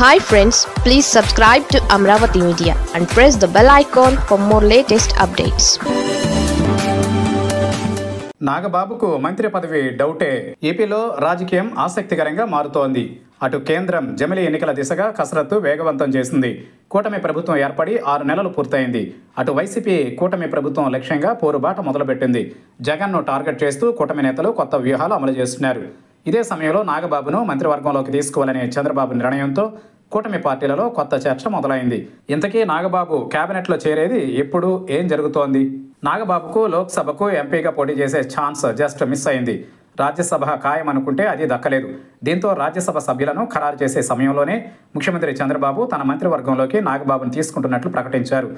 Hi friends, please subscribe to Amravati Media and press the bell icon for more latest updates. నాగబాబుకు మంత్రి పదవి డౌటే. ఏపీలో రాజకీయం ఆసక్తికరంగా మారుతోంది. అటు కేంద్రం జమిలి ఎన్నికల దిశగా కసరత్తు వేగవంతం చేసింది. కూటమి ప్రభుత్వం ఏర్పడి 6 నెలలు పూర్తయింది. అటు వైసీపీ కూటమి ప్రభుత్వం లక్ష్యంగా పోరుబాట మొదలుపెట్టింది. జగన్ను టార్గెట్ చేస్తూ కూటమి నేతలు కొత్త వ్యూహాలు అమలు చేస్తున్నారు. ఇదే సమయంలో నాగబాబును మంత్రివర్గంలోకి తీసుకోవాలనే చంద్రబాబు నిర్ణయంతో కూటమి పార్టీలలో కొత్త చర్చ మొదలైంది. ఇంతకీ నాగబాబు కేబినెట్లో చేరేది ఎప్పుడు, ఏం జరుగుతోంది? నాగబాబుకు లోక్సభకు ఎంపీగా పోటీ చేసే ఛాన్స్ జస్ట్ మిస్ అయింది. రాజ్యసభ ఖాయం అనుకుంటే అది దక్కలేదు. దీంతో రాజ్యసభ సభ్యులను ఖరారు చేసే సమయంలోనే ముఖ్యమంత్రి చంద్రబాబు తన మంత్రివర్గంలోకి నాగబాబును తీసుకుంటున్నట్లు ప్రకటించారు.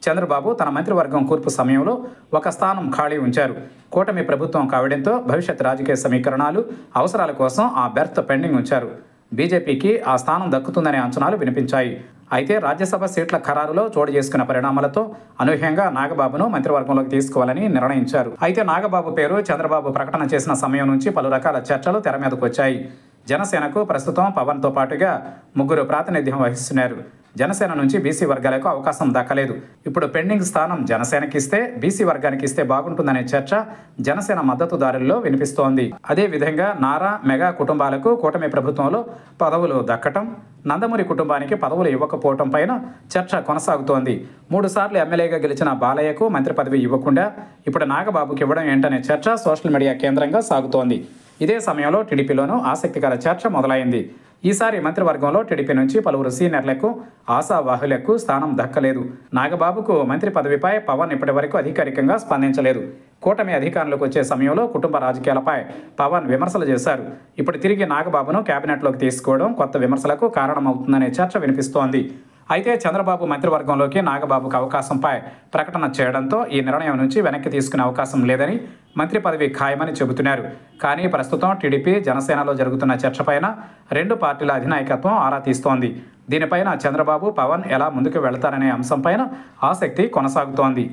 చంద్రబాబు తన మంత్రివర్గం కూర్పు సమయంలో ఒక స్థానం ఖాళీ ఉంచారు. కూటమి ప్రభుత్వం కావడంతో భవిష్యత్ రాజకీయ సమీకరణాలు, అవసరాల కోసం ఆ బెర్త్ పెండింగ్ ఉంచారు. బీజేపీకి ఆ స్థానం దక్కుతుందనే అంచనాలు వినిపించాయి. అయితే రాజ్యసభ సీట్ల ఖరారులో చోటు చేసుకున్న పరిణామాలతో అనూహ్యంగా నాగబాబును మంత్రివర్గంలోకి తీసుకోవాలని నిర్ణయించారు. అయితే నాగబాబు పేరు చంద్రబాబు ప్రకటన చేసిన సమయం నుంచి పలు రకాల చర్చలు తెర మీదకు వచ్చాయి. జనసేనకు ప్రస్తుతం పవన్తో పాటుగా 3 ప్రాతినిధ్యం వహిస్తున్నారు. జనసేన నుంచి బీసీ వర్గాలకు అవకాశం దక్కలేదు. ఇప్పుడు పెండింగ్ స్థానం జనసేనకి ఇస్తే బీసీ వర్గానికి ఇస్తే బాగుంటుందనే చర్చ జనసేన మద్దతుదారుల్లో వినిపిస్తోంది. అదేవిధంగా నారా, మెగా కుటుంబాలకు కూటమి ప్రభుత్వంలో పదవులు దక్కటం, నందమూరి కుటుంబానికి పదవులు ఇవ్వకపోవటం పైన చర్చ కొనసాగుతోంది. 3 సార్లు ఎమ్మెల్యేగా గెలిచిన బాలయ్యకు మంత్రి పదవి ఇవ్వకుండా ఇప్పుడు నాగబాబుకి ఇవ్వడం ఏంటనే చర్చ సోషల్ మీడియా కేంద్రంగా సాగుతోంది. ఇదే సమయంలో టీడీపీలోనూ ఆసక్తికర చర్చ మొదలైంది. ఈసారి మంత్రివర్గంలో టీడీపీ నుంచి పలువురు సీనియర్లకు, ఆశావాహులకు స్థానం దక్కలేదు. నాగబాబుకు మంత్రి పదవిపై పవన్ ఇప్పటి వరకు అధికారికంగా స్పందించలేదు. కూటమి అధికారంలోకి వచ్చే సమయంలో కుటుంబ రాజకీయాలపై పవన్ విమర్శలు చేశారు. ఇప్పుడు తిరిగి నాగబాబును కేబినెట్లోకి తీసుకోవడం కొత్త విమర్శలకు కారణమవుతుందనే చర్చ వినిపిస్తోంది. అయితే చంద్రబాబు మంత్రివర్గంలోకి నాగబాబుకు అవకాశంపై ప్రకటన చేయడంతో ఈ నిర్ణయం నుంచి వెనక్కి తీసుకునే అవకాశం లేదని, మంత్రి పదవి ఖాయమని చెబుతున్నారు. కానీ ప్రస్తుతం టీడీపీ, జనసేనలో జరుగుతున్న చర్చపైన 2 పార్టీల అధినాయకత్వం ఆరా తీస్తోంది. దీనిపైన చంద్రబాబు, పవన్ ఎలా ముందుకు వెళతారనే అంశంపైన ఆసక్తి కొనసాగుతోంది.